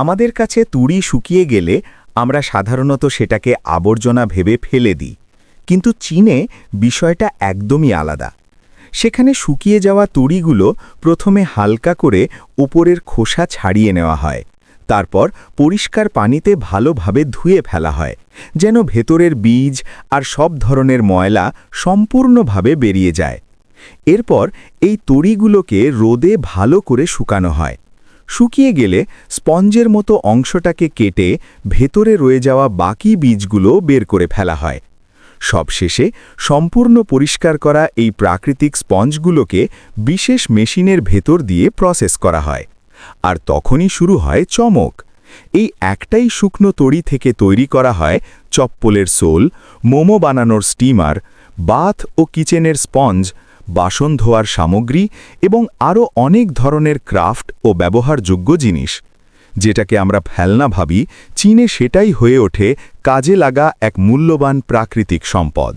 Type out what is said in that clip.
আমাদের কাছে তুড়ি শুকিয়ে গেলে আমরা সাধারণত সেটাকে আবর্জনা ভেবে ফেলে দিই, কিন্তু চীনে বিষয়টা একদমই আলাদা। সেখানে শুকিয়ে যাওয়া তুড়িগুলো প্রথমে হালকা করে উপরের খোসা ছাড়িয়ে নেওয়া হয়, তারপর পরিষ্কার পানিতে ভালোভাবে ধুয়ে ফেলা হয়, যেন ভেতরের বীজ আর সব ধরনের ময়লা সম্পূর্ণভাবে বেরিয়ে যায়। এরপর এই তড়িগুলোকে রোদে ভালো করে শুকানো হয়। শুকিয়ে গেলে স্পঞ্জের মতো অংশটাকে কেটে ভেতরে রয়ে যাওয়া বাকি বীজগুলো বের করে ফেলা হয়। সবশেষে সম্পূর্ণ পরিষ্কার করা এই প্রাকৃতিক স্পঞ্জগুলোকে বিশেষ মেশিনের ভেতর দিয়ে প্রসেস করা হয়। আর তখনই শুরু হয় চমক। এই একটাই শুকনো তড়ি থেকে তৈরি করা হয় চপ্পলের সোল, মোমো বানানোর স্টিমার, বাথ ও কিচেনের স্পঞ্জ, বাসন ধোয়ার সামগ্রী এবং আরও অনেক ধরনের ক্রাফট ও ব্যবহারযোগ্য জিনিস। যেটাকে আমরা ফেলনা ভাবি, চীনে সেটাই হয়ে ওঠে কাজে লাগা এক মূল্যবান প্রাকৃতিক সম্পদ।